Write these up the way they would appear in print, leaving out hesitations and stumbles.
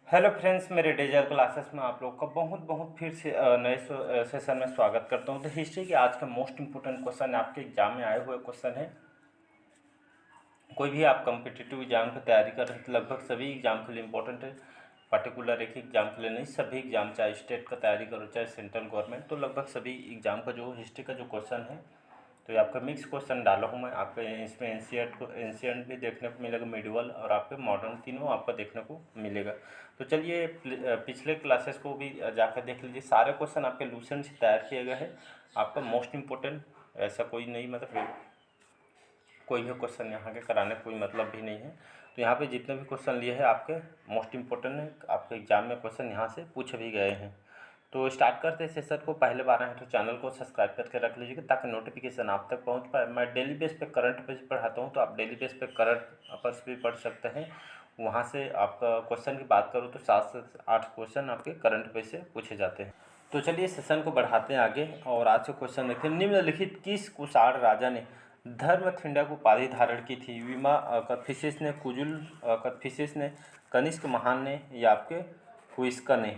Hello friends, मेरे डेजर classes में आप लोग का बहुत बहुत फिर से नए सेशन में स्वागत करता हूं। तो हिस्ट्री के आज का मोस्ट इम्पोर्टेंट क्वेश्चन आपके एग्जाम में आए हुए क्वेश्चन है। कोई भी आप कम्पिटिटिव एग्जाम की तैयारी कर रहे हैं तो लगभग सभी एग्जाम के लिए इम्पोर्टेंट है। पर्टिकुलर एक ही एग्जाम के लिए नहीं, सभी एग्जाम, चाहे स्टेट का तैयारी करो चाहे सेंट्रल गवर्नमेंट, तो लगभग सभी एग्जाम का जो हिस्ट्री का जो क्वेश्चन है तो ये आपका मिक्स क्वेश्चन डाला हूँ मैं। आपको इसमें एंशियंट भी देखने को मिलेगा, मिडिवल और आपके मॉडर्न, तीनों आपको देखने को मिलेगा। तो चलिए पिछले क्लासेस को भी जाकर देख लीजिए। सारे क्वेश्चन आपके लूसेंट से तैयार किए गए हैं। आपका मोस्ट इम्पोर्टेंट ऐसा कोई नहीं, मतलब कोई भी क्वेश्चन यहाँ के कराने का कोई मतलब भी नहीं है। तो यहाँ पे जितने भी क्वेश्चन लिए हैं आपके मोस्ट इम्पोर्टेंट है, आपके एग्जाम में क्वेश्चन यहाँ से पूछ भी गए हैं। तो स्टार्ट करते हैं सेशन को। पहले बार आए हैं तो चैनल को सब्सक्राइब करके रख लीजिएगा ताकि नोटिफिकेशन आप तक पहुंच पाए। मैं डेली बेस पे करंट पेज पढ़ाता हूं, तो आप डेली बेस पे करंट अफेयर्स भी पढ़ सकते हैं। वहां से आपका क्वेश्चन की बात करूं तो 7 से 8 क्वेश्चन आपके करंट पेज से पूछे जाते हैं। तो चलिए सेशन को बढ़ाते हैं आगे और आज के क्वेश्चन देखते हैं। निम्नलिखित किस कुषाण राजा ने धर्मथिंडा को उपाधि धारण की थी? विमा कदफिसिस ने, कुजुल कदफिसिस ने, कनिष्क महान ने या आपके हुइस्का ने?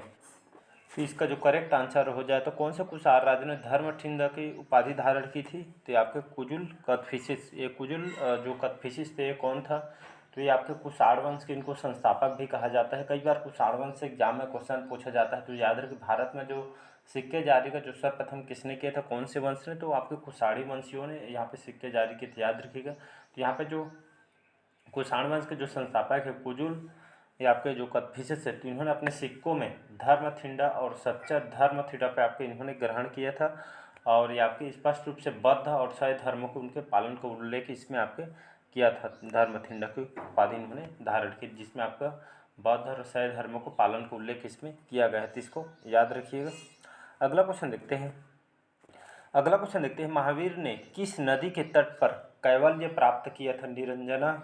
तो इसका जो करेक्ट आंसर हो जाए तो कौन से कुषाण राजा ने धर्मथिंदा की उपाधि धारण की थी? तो ये आपके कुजुल कदफिसिस। ये कुजुल जो कदफिसिस थे ये कौन था? तो ये आपके कुषाण वंश के, इनको संस्थापक भी कहा जाता है। कई बार कुषाण वंश से एग्जाम में क्वेश्चन पूछा जाता है। तो याद रखिए, भारत में जो सिक्के जारी का जो सर्वप्रथम किसने किया था, कौन से वंश ने? तो आपके कुषाणी वंशियों ने यहाँ पे सिक्के जारी किए थे, याद रखिएगा। तो यहाँ पे जो कुषाण वंश के जो संस्थापक है कुजुल, ये आपके जो कदफिसिस है, तो इन्होंने अपने सिक्कों में धर्मथिंडा और सच्चा धर्मथिंडा पे आपके इन्होंने ग्रहण किया था। और ये आपके स्पष्ट रूप से बौद्ध और शैव धर्मों को, उनके पालन का उल्लेख इसमें आपके किया था। धर्मथिंडा की उपाधि इन्होंने धारण की, जिसमें आपका बौद्ध और शैव धर्मों को पालन का उल्लेख इसमें किया गया है। तो इसको याद रखिएगा। अगला क्वेश्चन देखते हैं। महावीर ने किस नदी के तट पर कैवल्य प्राप्त किया था? निरंजना,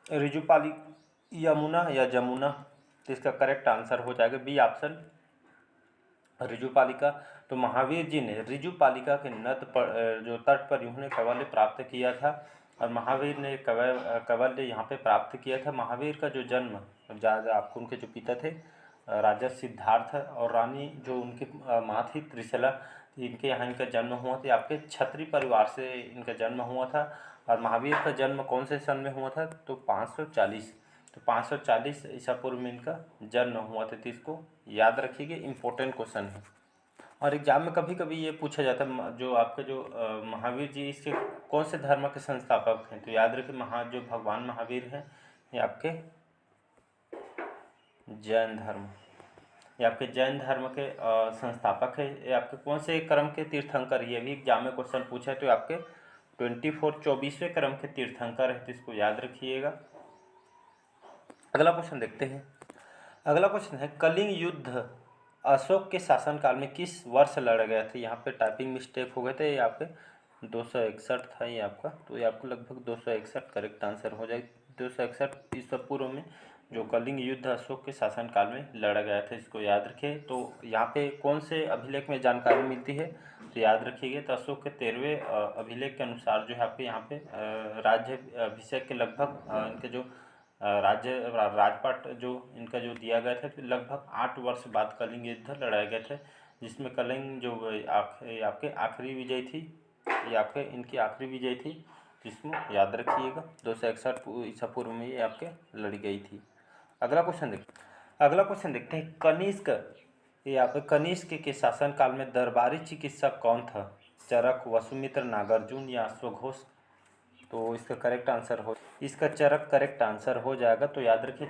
रिजुपाली, यमुना या जमुना? तो इसका करेक्ट आंसर हो जाएगा बी ऑप्शन, रिजुपालिका। तो महावीर जी ने रिजुपालिका के नद पर जो तट पर इन्होंने कैवल्य प्राप्त किया था। और महावीर ने कैवल्य यहाँ पे प्राप्त किया था। महावीर का जो जन्म, ज़्यादा आपको उनके जो पिता थे राजा सिद्धार्थ और रानी जो उनकी माँ थी त्रिशला, इनके यहाँ इनका जन्म हुआ था। आपके क्षत्रिय परिवार से इनका जन्म हुआ था। और महावीर का जन्म कौन से सन में हुआ था? तो 540। तो 540 ईसा पूर्व में इनका जन्म हुआ था। तो इसको याद रखिएगा, इम्पोर्टेंट क्वेश्चन है। और एग्जाम में कभी कभी ये पूछा जाता है जो आपके जो महावीर जी, इसके कौन से धर्म के संस्थापक हैं? तो याद रखिए, जो भगवान महावीर हैं ये आपके जैन धर्म, ये आपके जैन धर्म के संस्थापक है। ये आपके कौन से क्रम के तीर्थंकर? ये भी एग्जाम में क्वेश्चन पूछा है। तो आपके 24वें क्रम के तीर्थंकर है। तो इसको याद रखिएगा। अगला क्वेश्चन देखते हैं। अगला क्वेश्चन है, कलिंग युद्ध अशोक के शासनकाल में किस वर्ष लड़ा गया था? यहाँ पे टाइपिंग मिस्टेक हो गए थे। ये आपके 261 था ये आपका। तो ये आपको लगभग 261 करेक्ट आंसर हो जाए। 261 ईसा पूर्व में जो कलिंग युद्ध अशोक के शासनकाल में लड़ा गया था, इसको याद रखिए। तो यहाँ पे कौन से अभिलेख में जानकारी मिलती है? तो याद रखिएगा, तो अशोक के 13वें अभिलेख के अनुसार जो है आपके यहाँ पे राज्य अभिषेक के लगभग इनके जो राजपाट जो इनका जो दिया गया था, तो लगभग 8 वर्ष बाद कलिंग युद्ध लड़ाए गए थे, जिसमें कलिंग जो आपके आखिरी विजय थी, ये आपके इनकी आखिरी विजय थी, जिसमें याद रखिएगा 261 ईसा पूर्व में ये आपके लड़ी गई थी। अगला क्वेश्चन देखते हैं। कनिष्क, ये आपके कनिष्क के शासनकाल में दरबारी चिकित्सक कौन था? चरक, वसुमित्र, नागार्जुन या अश्वघोष? तो इसका चरक करेक्ट आंसर हो जाएगा। तो याद रखिए,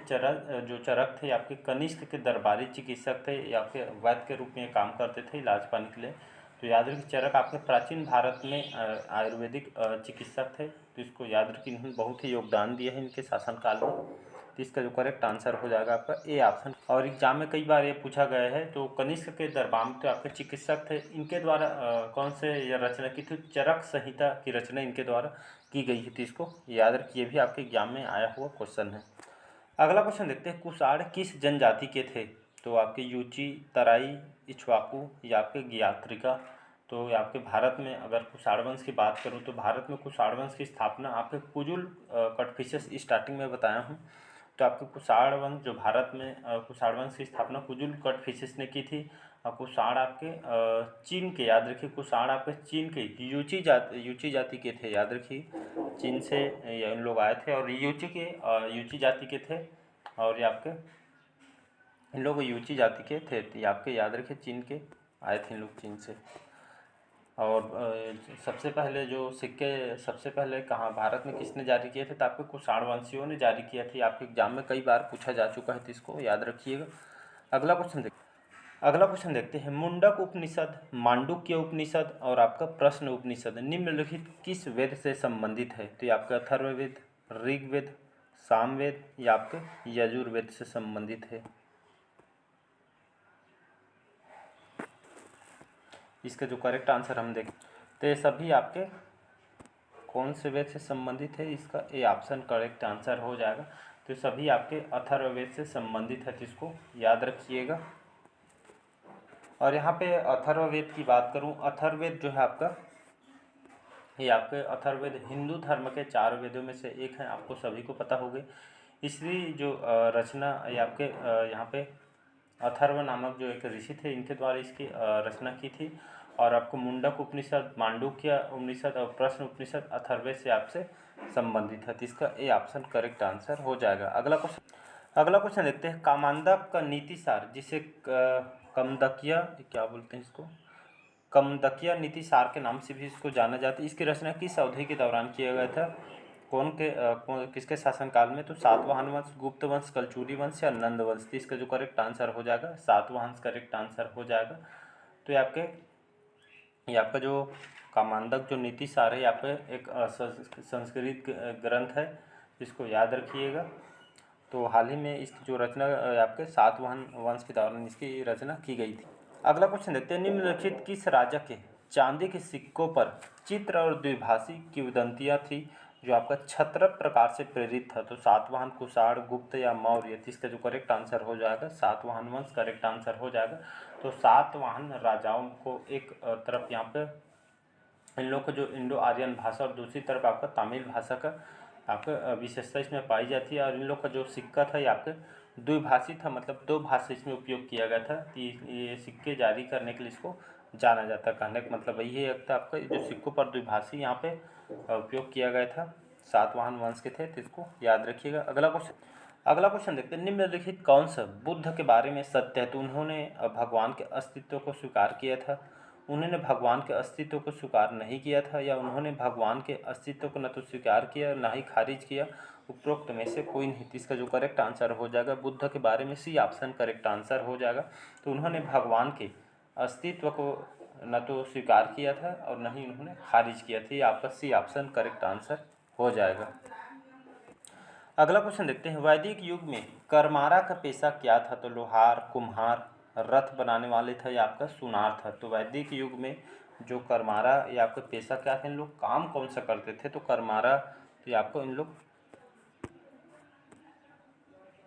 जो चरक थे आपके कनिष्क के दरबारी चिकित्सक थे, या आपके वैद्य के रूप में काम करते थे इलाज पाने के लिए। तो याद रखिए, चरक आपके प्राचीन भारत में आयुर्वेदिक चिकित्सक थे। तो इसको याद रखिए, इन्होंने बहुत ही योगदान दिया है इनके शासनकाल में। तो इसका जो करेक्ट आंसर हो जाएगा आपका ए ऑप्शन। और एग्जाम में कई बार ये पूछा गया है। तो कनिष्क के दरबार में तो आपके चिकित्सक थे, इनके द्वारा कौन से ये रचना की थी? चरक संहिता की रचना इनके द्वारा की गई थी। इसको याद रखिए, भी आपके एग्जाम में आया हुआ क्वेश्चन है। अगला क्वेश्चन देखते हैं। कुषाण किस जनजाति के थे? तो आपके यूची, तराई, इक्ष्वाकु या आपके ज्ञात्रिका? तो आपके भारत में अगर कुषाण वंश की बात करूं तो भारत में कुषाण वंश की स्थापना आपके कुजुल कटफिशस स्टार्टिंग में बताया हूं। तो आपके कुषाण वंश जो भारत में कुषाण वंश की स्थापना कुजुल कटफिशिस ने की थी। और कुषाण आपके चीन के, याद रखिए कुषाण आपके चीन के यूची जाति के थे, याद रखिए चीन से इन लोग आए थे और यूची जाति के थे। और ये आपके इन लोग यूची जाति के थे, तो ये आपके याद रखिए चीन के आए थे इन लोग चीन से। और सबसे पहले जो सिक्के सबसे पहले कहाँ भारत में किसने जारी किए थे, तो आपके कुषाण वंशियों ने जारी किया था। आपके एग्जाम में कई बार पूछा जा चुका है, तो इसको याद रखिएगा। अगला क्वेश्चन देखते हैं। मुंडक उपनिषद, मांडुक्य उपनिषद और आपका प्रश्न उपनिषद निम्नलिखित किस वेद से संबंधित है, तो ये आपका अथर्ववेद, ऋग्वेद, सामवेद या आपके यजुर्वेद से संबंधित है। इसका जो करेक्ट आंसर हम देखें तो ये सभी आपके कौन से वेद से संबंधित है, इसका ए ऑप्शन करेक्ट आंसर हो जाएगा। तो सभी आपके अथर्ववेद से संबंधित है, तो इसको याद रखिएगा। और यहाँ पे अथर्ववेद की बात करूँ, अथर्ववेद जो है आपका, ये आपके अथर्ववेद हिंदू धर्म के 4 वेदों में से एक है, आपको सभी को पता होगा। इसलिए जो रचना ये आपके यहाँ पे अथर्व नामक जो एक ऋषि थे, इनके द्वारा इसकी रचना की थी। और आपको मुंडक उपनिषद, मांडुक्य उपनिषद और प्रश्न उपनिषद अथर्ववेद से आपसे संबंधित है, तो इसका ए ऑप्शन करेक्ट आंसर हो जाएगा। अगला क्वेश्चन देखते हैं। कामांधक का नीतिसार, जिसे कमदकिया क्या बोलते हैं इसको, कमदकिया नीतिसार के नाम से भी इसको जाना जाता है, इसकी रचना किस अवधि के दौरान किया गया था, किसके शासनकाल में, तो सातवाहन वंश, गुप्त वंश, कलचुरी वंश या नंद वंश। तो इसका जो करेक्ट आंसर हो जाएगा सातवाहन करेक्ट आंसर हो जाएगा। तो ये आपका जो कामांधक जो नीतिसार है, यहाँ पे एक संस्कृत ग्रंथ है, इसको याद रखिएगा। तो हाल ही में इसकी जो रचना आपके सातवाहन वंश के दौरान इसकी रचना की गई थी। अगला क्वेश्चन देखते हैं। निम्नलिखित किस राजा के चांदी के सिक्कों पर चित्र और द्विभाषी किंवदंतियाँ थी जो आपका क्षत्रप प्रकार से प्रेरित था, तो सातवाहन, कुषाण, गुप्त या मौर्य। इसका जो करेक्ट आंसर हो जाएगा सातवाहन वंश करेक्ट आंसर हो जाएगा। तो सातवाहन राजाओं को एक तरफ यहाँ पे इन लोग को जो इंडो आर्यन भाषा और दूसरी तरफ आपका तमिल भाषा का आपका विशेषता इसमें पाई जाती है। और इन लोग का जो सिक्का था ये आपके द्विभाषी था, मतलब 2 भाषा इसमें उपयोग किया गया था। ये सिक्के जारी करने के लिए इसको जाना जाता है। कहने का मतलब यही है कि आपका जो सिक्कों पर द्विभाषी यहाँ पे उपयोग किया गया था, सातवाहन वंश के थे, तो इसको याद रखिएगा। अगला क्वेश्चन देखते हैं। निम्नलिखित कौन सा बुद्ध के बारे में सत्य है, तो उन्होंने भगवान के अस्तित्व को स्वीकार किया था, उन्होंने भगवान के अस्तित्व को स्वीकार नहीं किया था, या उन्होंने भगवान के अस्तित्व को न तो स्वीकार किया न ही खारिज किया, उपरोक्त में से कोई नहीं। इसका जो करेक्ट आंसर हो जाएगा बुद्ध के बारे में सी ऑप्शन करेक्ट आंसर हो जाएगा। तो उन्होंने भगवान के अस्तित्व को न तो स्वीकार किया था और न ही उन्होंने खारिज किया था, ये आपका सी ऑप्शन करेक्ट आंसर हो जाएगा। अगला क्वेश्चन देखते हैं। वैदिक युग में करमारा का पेशा क्या था, तो लोहार, कुम्हार, रथ बनाने वाले था या आपका सुनार था। तो वैदिक युग में जो करमारा या आपका पेशा क्या था, इन लोग काम कौन सा करते थे, तो करमारा तो ये आपको इन लोग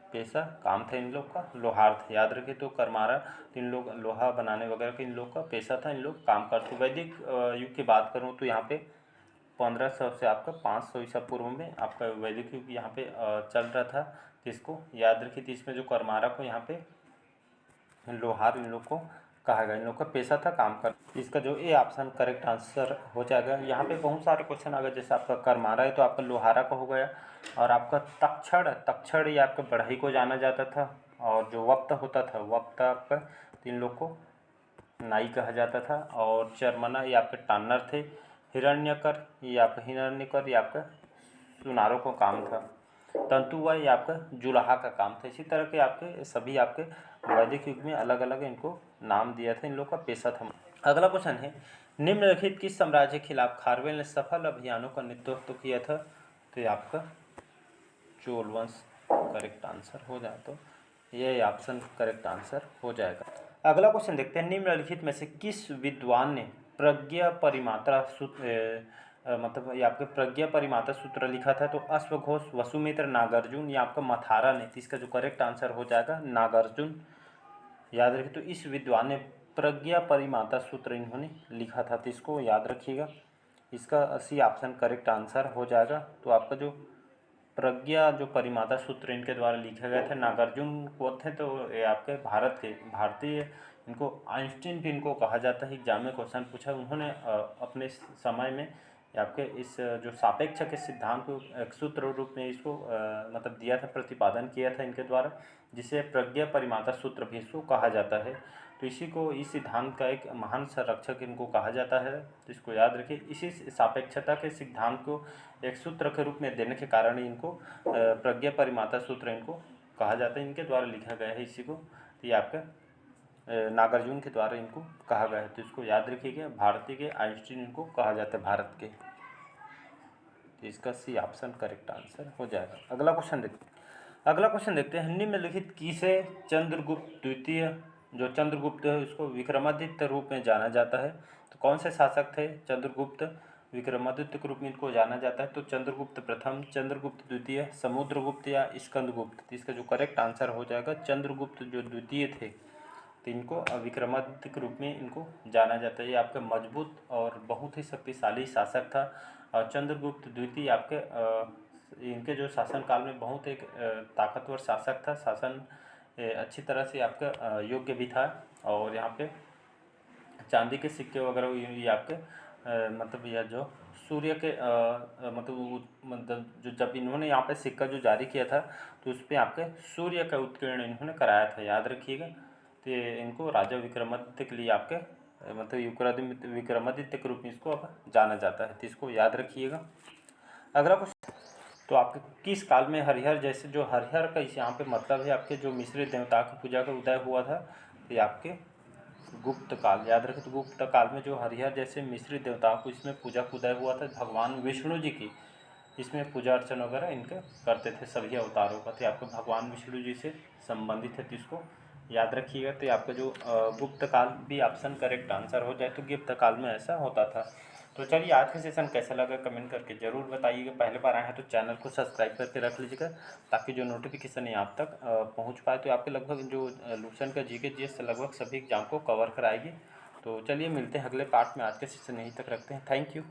पेशा काम था इन लोग का लोहार था, याद रखिए। तो करमारा तो इन लोग लोहा बनाने वगैरह का इन लोग का पेशा था, इन लोग काम करते। वैदिक युग की बात करूँ तो यहाँ पे 1500 से आपका 500 ईसा पूर्व में आपका वैदिक युग यहाँ पे चल रहा था, तो इसको याद रखिए। तो इसमें जो करमारा को यहाँ पे लोहार इन लोग को कहा गया, इन लोग का पेशा था काम कर। इसका जो ए ऑप्शन करेक्ट आंसर हो जाएगा। यहाँ पे बहुत सारे क्वेश्चन आ गए, जैसे आपका करमारा है तो आपका लोहारा का हो गया, और आपका तक्षण ये आपका बढ़ई को जाना जाता था, और जो वक्त होता था वक्त आपका इन लोग को नाई कहा जाता था, और चरमना ये आपके टान्नर थे, हिरण्यकर ये आपका सुनारों का काम था, तंतुवा ये आपका जुलाहा का काम था। इसी तरह के आपके सभी आपके वैदिक युग में अलग अलग इनको नाम दिया था, इन लोग का पेशा था। अगला क्वेश्चन है। निम्नलिखित किस साम्राज्य के खिलाफ खारवेल ने सफल अभियानों का नेतृत्व किया था, तो ये आपका चोल वंश करेक्ट आंसर हो जाए, तो ये ऑप्शन करेक्ट आंसर हो जाएगा। अगला क्वेश्चन देखते हैं। निम्नलिखित में से किस विद्वान ने प्रज्ञा परिमात्रा सूत्र मतलब ये आपके प्रज्ञा परिमाता सूत्र लिखा था, तो अश्वघोष, वसुमित्र, नागार्जुन या आपका मथारा ने। इसका जो करेक्ट आंसर हो जाएगा नागार्जुन, याद रखिए। तो इस विद्वान ने प्रज्ञा परिमाता सूत्र इन्होंने लिखा था, तो इसको याद रखिएगा। इसका सी ऑप्शन करेक्ट आंसर हो जाएगा। तो आपका जो प्रज्ञा जो परिमाता सूत्र इनके द्वारा लिखे गए थे, नागार्जुन को थे, तो ये आपके भारतीय इनको आइंस्टीन भी इनको कहा जाता है। एग्जाम में क्वेश्चन पूछा उन्होंने अपने समय में आपके इस जो सापेक्ष के सिद्धांत को एक सूत्र रूप में इसको मतलब दिया था, प्रतिपादन किया था इनके द्वारा, जिसे प्रज्ञा परिमाता सूत्र भी इसको कहा जाता है। तो इसी को, इस सिद्धांत का एक महान संरक्षक इनको कहा जाता है, तो इसको याद रखिए। इसी सापेक्षता के सिद्धांत को एक सूत्र के रूप में देने के कारण इनको प्रज्ञा परिमाता सूत्र इनको कहा जाता है, इनके द्वारा लिखा गया है इसी को। तो ये आपका नागार्जुन के द्वारा इनको कहा गया है, तो इसको याद रखिएगा। भारतीय के आइंस्टीन इनको कहा जाता है, भारत के। तो इसका सी ऑप्शन करेक्ट आंसर हो जाएगा। अगला क्वेश्चन देखते हैं। निम्नलिखित किसे चंद्रगुप्त द्वितीय, जो चंद्रगुप्त है उसको विक्रमादित्य रूप में जाना जाता है? तो कौन से शासक थे चंद्रगुप्त? विक्रमादित्य के रूप में इनको जाना जाता है। तो चंद्रगुप्त प्रथम, चंद्रगुप्त द्वितीय, समुद्रगुप्त या स्कंदगुप्त? तो इसका जो करेक्ट आंसर हो जाएगा चंद्रगुप्त जो द्वितीय थे, तो इनको विक्रमादित्य के रूप में इनको जाना जाता है। ये आपके मजबूत और बहुत ही शक्तिशाली शासक था। और चंद्रगुप्त द्वितीय आपके इनके जो शासनकाल में बहुत एक ताकतवर शासक था। शासन अच्छी तरह से आपका योग्य भी था। और यहाँ पे चांदी के सिक्के वगैरह ये आपके मतलब यह जो सूर्य के मतलब जो जब इन्होंने यहाँ पे सिक्का जो जारी किया था, तो उस पर आपके सूर्य का उत्कीर्ण इन्होंने कराया था, याद रखिएगा। तो इनको राजा विक्रमादित्य के लिए आपके मतलब विक्रमादित्य के रूप में इसको अब जाना जाता है, तो इसको याद रखिएगा। अगला क्वेश्चन, तो आपके किस काल में हरिहर, जैसे जो हरिहर का यहाँ पे मतलब है आपके जो मिश्र देवता की पूजा का उदय हुआ था, तो ये आपके गुप्त काल, याद रखें। तो गुप्त काल में जो हरिहर जैसे मिश्र देवताओं को इसमें पूजा का उदय हुआ था। भगवान विष्णु जी की इसमें पूजा अर्चना वगैरह इनके करते थे, सभी अवतारों का। तो आपको भगवान विष्णु जी से संबंधित है, तो इसको याद रखिएगा। तो आपका जो गुप्त काल भी ऑप्शन करेक्ट आंसर हो जाए, तो गुप्त काल में ऐसा होता था। तो चलिए, आज का सेशन कैसा लगा कमेंट करके ज़रूर बताइएगा। पहले बार आए हैं तो चैनल को सब्सक्राइब करके रख लीजिएगा, ताकि जो नोटिफिकेशन है आप तक पहुंच पाए। तो आपके लगभग जो लूसेंट का जीके जीएस से लगभग सभी एग्जाम को कवर कराएगी। तो चलिए मिलते हैं अगले पार्ट में। आज के सेशन यहीं तक रखते हैं। Thank you.